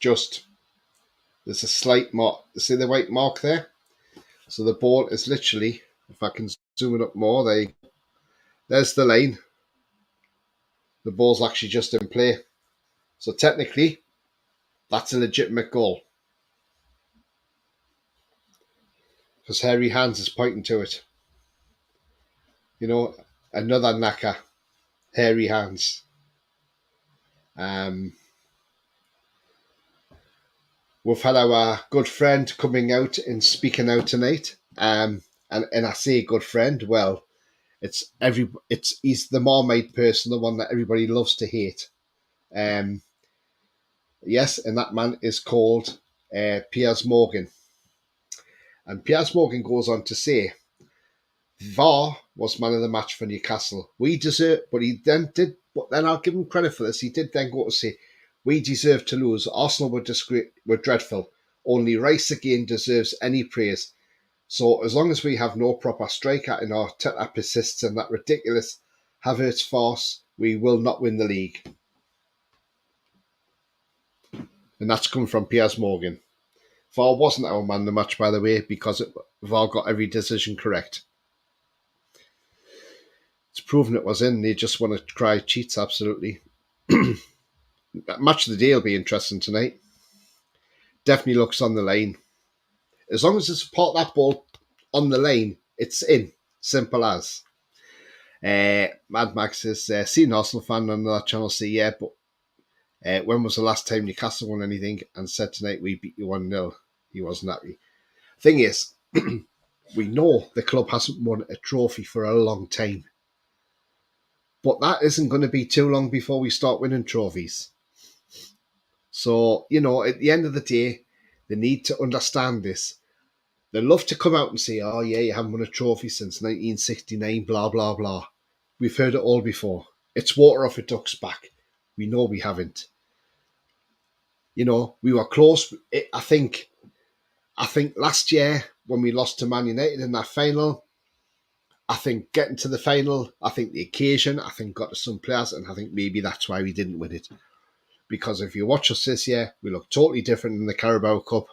Just, there's a slight mark. See the white mark there? So the ball is literally, if I can zoom it up more, there's the lane. The ball's actually just in play. So technically, that's a legitimate goal. Because Hairy Hands is pointing to it. You know, another knacker. Hairy Hands. We've had our good friend coming out and speaking out tonight. And I say good friend, well, he's the Marmite person, the one that everybody loves to hate. Yes, and that man is called Piers Morgan. And Piers Morgan goes on to say, VAR was man of the match for Newcastle. We deserve, but then I'll give him credit for this. He did then go to say, we deserve to lose. Arsenal were dreadful. Only Rice again deserves any praise. So as long as we have no proper striker and Arteta persists in that ridiculous Havitz farce, we will not win the league. And that's come from Piers Morgan. VAR wasn't our man of the match, by the way, because VAR got every decision correct. It's proven it was in. They just want to cry cheats, absolutely. Match of the day will be interesting tonight. Definitely looks on the line. As long as it's support that ball on the lane, it's in. Simple as. Mad Max says, see an Arsenal fan on that channel say, yeah, but when was the last time Newcastle won anything? And said tonight we beat you 1-0. He wasn't happy. Thing is, we know the club hasn't won a trophy for a long time. But that isn't going to be too long before we start winning trophies. So, at the end of the day, they need to understand this. They love to come out and say, oh, yeah, you haven't won a trophy since 1969, blah, blah, blah. We've heard it all before. It's water off a duck's back. We know we haven't. We were close. I think last year when we lost to Man United in that final, I think getting to the final, I think the occasion, I think got to some players, and I think maybe that's why we didn't win it. Because if you watch us this year, we look totally different in the Carabao Cup.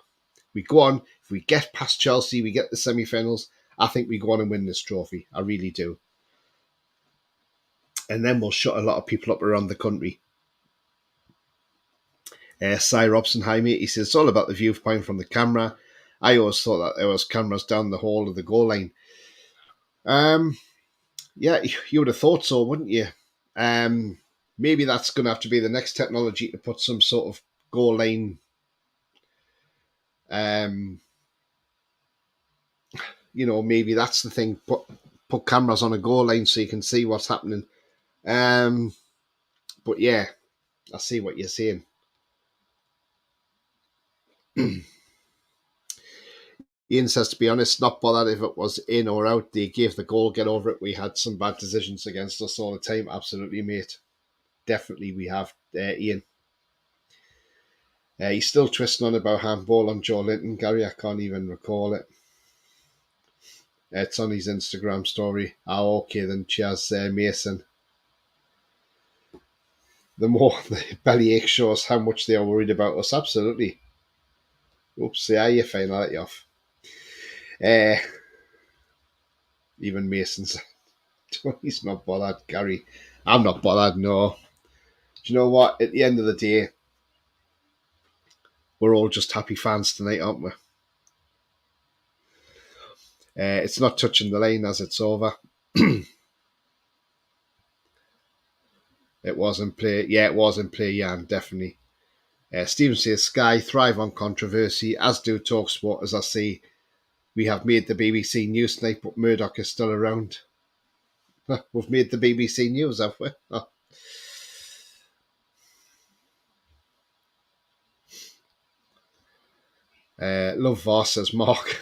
We go on, if we get past Chelsea, we get the semi-finals, I think we go on and win this trophy. I really do. And then we'll shut a lot of people up around the country. Cy Robson, hi mate, he says, it's all about the viewpoint from the camera. I always thought that there was cameras down the hall of the goal line. Yeah, you would have thought so, wouldn't you? Maybe that's going to have to be the next technology to put some sort of goal line. Maybe that's the thing. Put cameras on a goal line so you can see what's happening. But yeah, I see what you're saying. Ian says, to be honest, not bothered if it was in or out. They gave the goal, get over it. We had some bad decisions against us all the time. Absolutely, mate. Definitely we have, Ian. He's still twisting on about handball on Joe Linton. Gary, I can't even recall it. It's on his Instagram story. Oh, okay, then cheers, Mason. The more the bellyache shows how much they are worried about us. Absolutely. Oops, yeah, you're fine. I'll let you off. Even Mason's. He's not bothered, Gary. I'm not bothered, no. Do you know what? At the end of the day, we're all just happy fans tonight, aren't we? It's not touching the line as it's over. It was in play. Yeah, it was in play, Jan, definitely. Stephen says, Sky thrive on controversy, as do TalkSport, as I see. We have made the BBC News tonight, but Murdoch is still around. We've made the BBC News, have we? Oh. Love Voss, says Mark.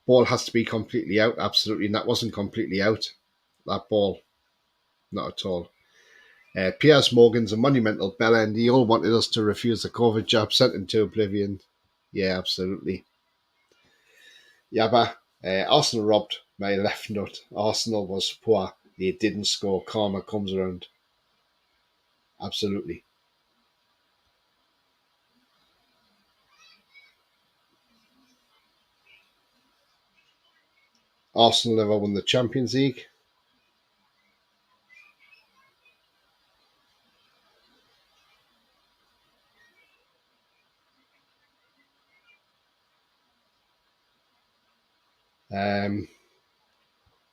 Ball has to be completely out, absolutely, and that wasn't completely out. That ball, not at all. Piers Morgan's a monumental bellend. He all wanted us to refuse the COVID jab, sent him to oblivion. Yeah, absolutely. Yabba. Arsenal robbed my left nut. Arsenal was poor. They didn't score. Karma comes around. Absolutely. Arsenal never won the Champions League.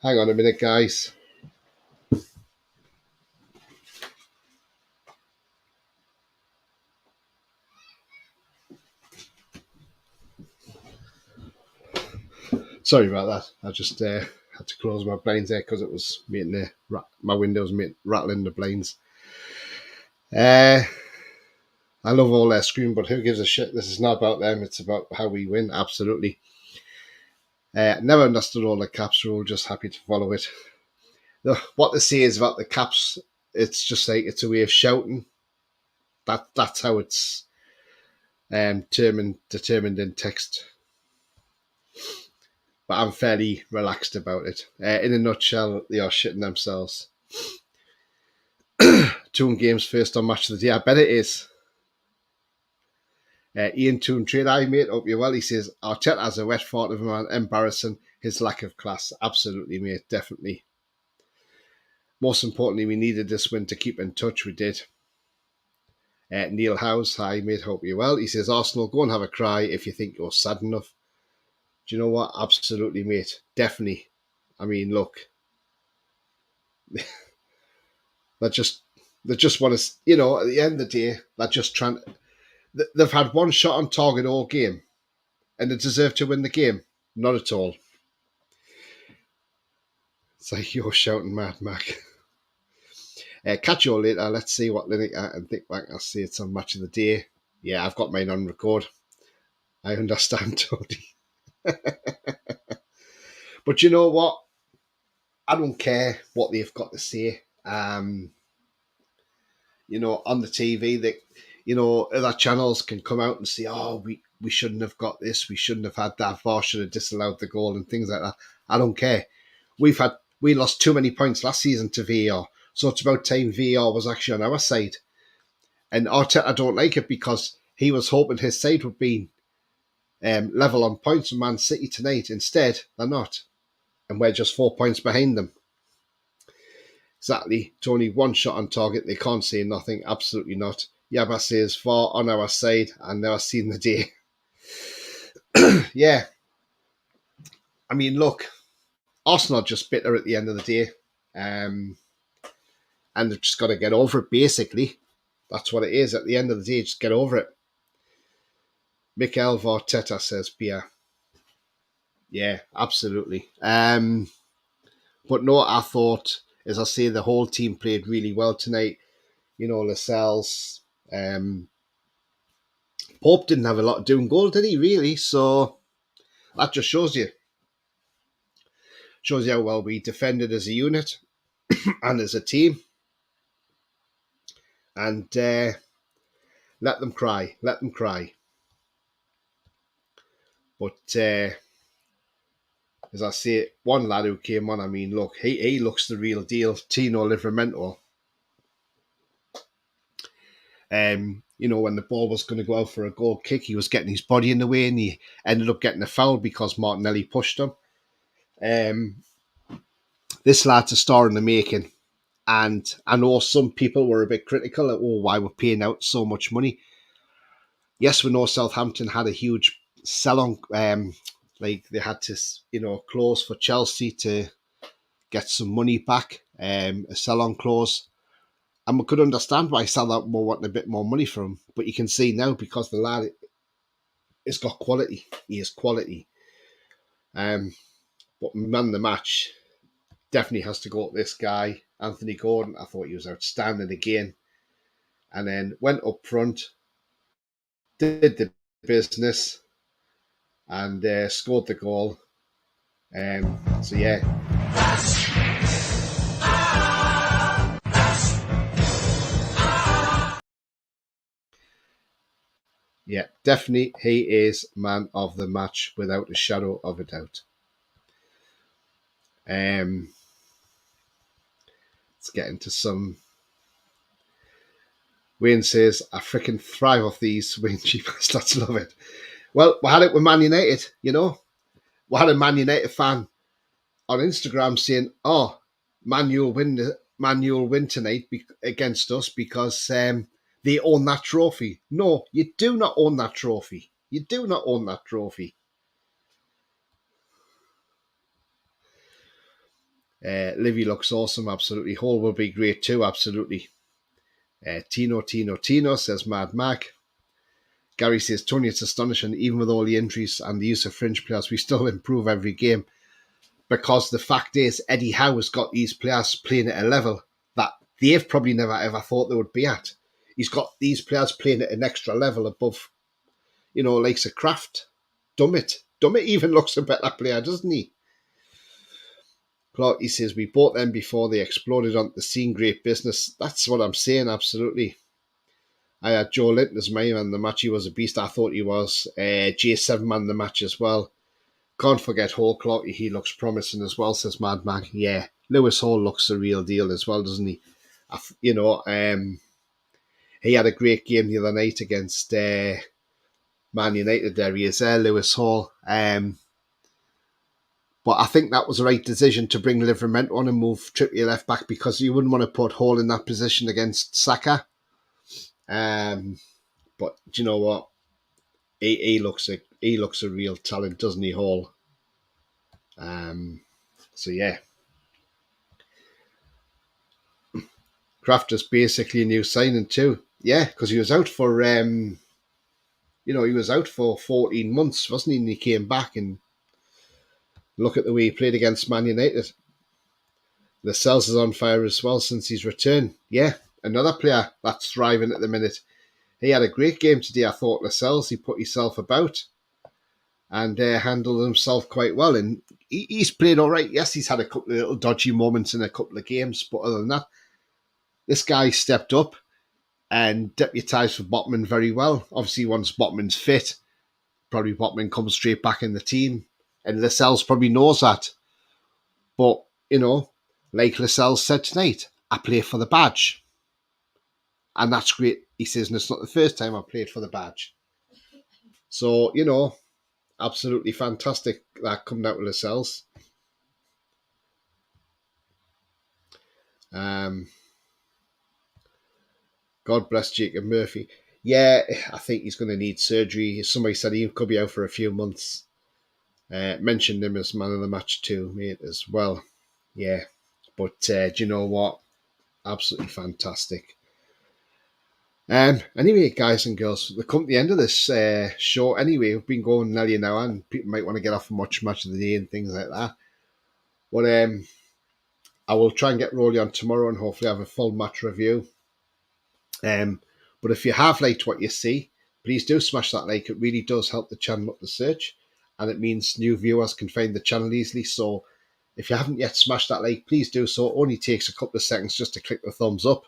Hang on a minute, guys. Sorry about that. I just had to close my blinds there because it was making my windows rattling the blinds. I love all their screaming, but who gives a shit? This is not about them. It's about how we win. Absolutely. Never understood all the caps rule. Just happy to follow it. What they say is about the caps. It's just like it's a way of shouting. That's how it's determined in text. But I'm fairly relaxed about it. In a nutshell, they are shitting themselves. Toon Games first on Match of the Day. I bet it is. Ian Toon Trade, I mate, hope you're well. He says, Arteta has a wet fart of a man, embarrassing his lack of class. Absolutely, mate, definitely. Most importantly, we needed this win to keep in touch. We did. Neil House, hi mate, hope you're well. He says, Arsenal, go and have a cry if you think you're sad enough. Do you know what? Absolutely, mate. Definitely. I mean, look, they just want to, at the end of the day, they're just trying. They've had one shot on target all game, and they deserve to win the game. Not at all. It's like you're shouting Mad Mac. Catch you all later. Let's see what Lineker and Thick back. I'll see it's on Match of the Day. Yeah, I've got mine on record. I understand, Tony. But you know what? I don't care what they've got to say. On the TV, other channels can come out and say, oh, we shouldn't have got this. We shouldn't have had that. VAR should have disallowed the goal and things like that. I don't care. We lost too many points last season to VAR. So it's about time VAR was actually on our side. And Arteta don't like it because he was hoping his side would be level on points with Man City tonight. Instead, they're not. And we're just 4 points behind them. Exactly. Tony, one shot on target. They can't say nothing. Absolutely not. Yaba says, VAR on our side. I've never seen the day. Yeah. I mean, look, Arsenal are just bitter at the end of the day. And they've just got to get over it, basically. That's what it is. At the end of the day, just get over it. Mikel Arteta says, Pia. Yeah, absolutely. But no, I thought, as I say, the whole team played really well tonight. Lascelles. Pope didn't have a lot of doing goal, did he, really? So that just shows you how well we defended as a unit and as a team. And let them cry. But as I say, one lad who came on, I mean, look, he looks the real deal. Tino Livramento. When the ball was going to go out for a goal kick, he was getting his body in the way and he ended up getting a foul because Martinelli pushed him. This lad's a star in the making. And I know some people were a bit critical of, why we're paying out so much money. Yes, we know Southampton had a huge sell-on. They had to, close for Chelsea to get some money back, a sell-on clause. And we could understand why Southampton were wanting a bit more money from him. But you can see now, because the lad has got quality. He has quality. But man of the match definitely has to go to this guy, Anthony Gordon. I thought he was outstanding again. And then went up front, did the business, and scored the goal. So, yeah. Yeah, definitely he is man of the match without a shadow of a doubt. Let's get into some. Wayne says, I freaking thrive off these Wayne cheapers. Let's love it. Well, we had it with Man United, We had a Man United fan on Instagram saying, Man U will win tonight against us because they own that trophy. No, you do not own that trophy. You do not own that trophy. Livy looks awesome, absolutely. Hall will be great too, absolutely. Tino says Mad Mac. Gary says, Tony, it's astonishing, even with all the injuries and the use of fringe players, we still improve every game. Because the fact is, Eddie Howe has got these players playing at a level that they've probably never ever thought they would be at. He's got these players playing at an extra level above, like a Kraft. Dummett even looks a better player, doesn't he? Clark, he says, we bought them before they exploded onto the scene. Great business. That's what I'm saying, absolutely. I had Joe Linton as my man the match. He was a beast. I thought he was. J7 man the match as well. Can't forget Hall. Clark, he looks promising as well, says Mad Mac. Yeah, Lewis Hall looks the real deal as well, doesn't he? He had a great game the other night against Man United. There he is there, Lewis Hall. But I think that was the right decision to bring Livramento on and move Trippier left back because you wouldn't want to put Hall in that position against Saka. But do you know what? He looks a real talent, doesn't he, Hall? So yeah, Kraft is basically a new signing too. Yeah, because he was out for he was out for 14 months, wasn't he? And he came back, and look at the way he played against Man United. Lascelles is on fire as well since his return. Yeah, another player that's thriving at the minute. He had a great game today, I thought, Lascelles. He put himself about and handled himself quite well. And he's played all right. Yes, he's had a couple of little dodgy moments in a couple of games, but other than that, this guy stepped up and deputised for Botman very well. Obviously, once Botman's fit, probably Botman comes straight back in the team. And Lascelles probably knows that. But, like Lascelles said tonight, I play for the badge. And that's great. He says, and it's not the first time I played for the badge. So, absolutely fantastic that coming out of Lascelles. God bless Jacob Murphy. Yeah, I think he's going to need surgery. Somebody said he could be out for a few months. Mentioned him as man of the match too, mate, as well. Yeah, but do you know what? Absolutely fantastic. Anyway, guys and girls, we've come to the end of this show. Anyway, we've been going nearly an hour, and people might want to get off and watch Match of the Day and things like that. But I will try and get rolling on tomorrow and hopefully have a full match review. But if you have liked what you see, please do smash that like. It really does help the channel up the search, and it means new viewers can find the channel easily. So if you haven't yet smashed that like, please do so. It only takes a couple of seconds just to click the thumbs up.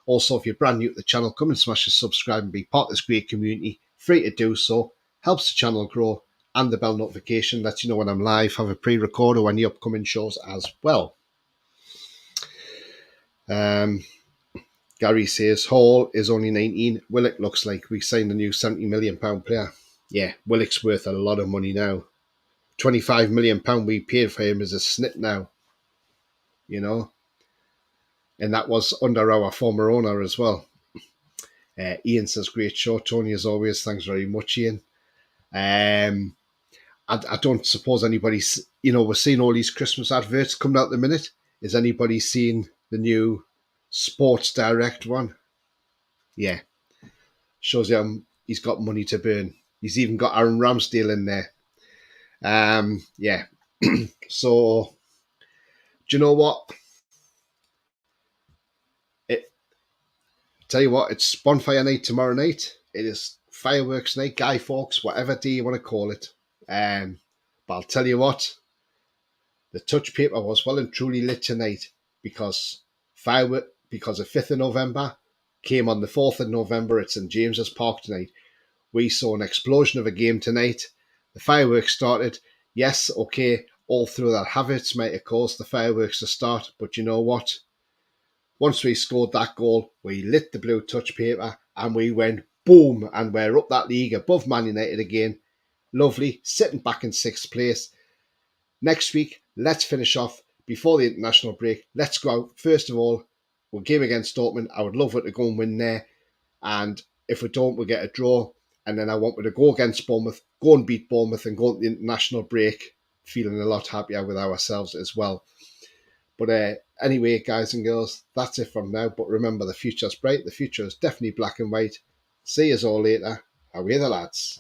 Also, if you're brand new to the channel, come and smash the subscribe and be part of this great community. Free to do so. Helps the channel grow, and the bell notification lets you know when I'm live, have a pre-record or any upcoming shows as well. Gary says, Hall is only 19. Willock looks like we signed a new £70 million player. Yeah, Willock's worth a lot of money now. £25 million we paid for him is a snip now. And that was under our former owner as well. Ian says, great show, Tony, as always. Thanks very much, Ian. I don't suppose anybody's, we're seeing all these Christmas adverts coming out at the minute. Is anybody seeing the new Sports Direct one? Yeah. Shows you he's got money to burn. He's even got Aaron Ramsdale in there. Yeah. So, do you know what? Tell you what, it's bonfire night tomorrow night. It is fireworks night, Guy Fawkes, whatever day you want to call it. But I'll tell you what, the touch paper was well and truly lit tonight because the 5th of November came on the 4th of November at St James's Park tonight. We saw an explosion of a game tonight. The fireworks started. Yes, okay, all through that Havitz might have caused the fireworks to start, but you know what? Once we scored that goal, we lit the blue touch paper and we went boom, and we're up that league above Man United again. Lovely, sitting back in 6th place. Next week, let's finish off before the international break. Let's go out. First of all, we'll game against Dortmund. I would love it to go and win there. And if we don't, we'll get a draw. And then I want to go against Bournemouth, go and beat Bournemouth and go into the international break feeling a lot happier with ourselves as well. But anyway, guys and girls, that's it from now. But remember, the future's bright. The future is definitely black and white. See you all later. Away the lads.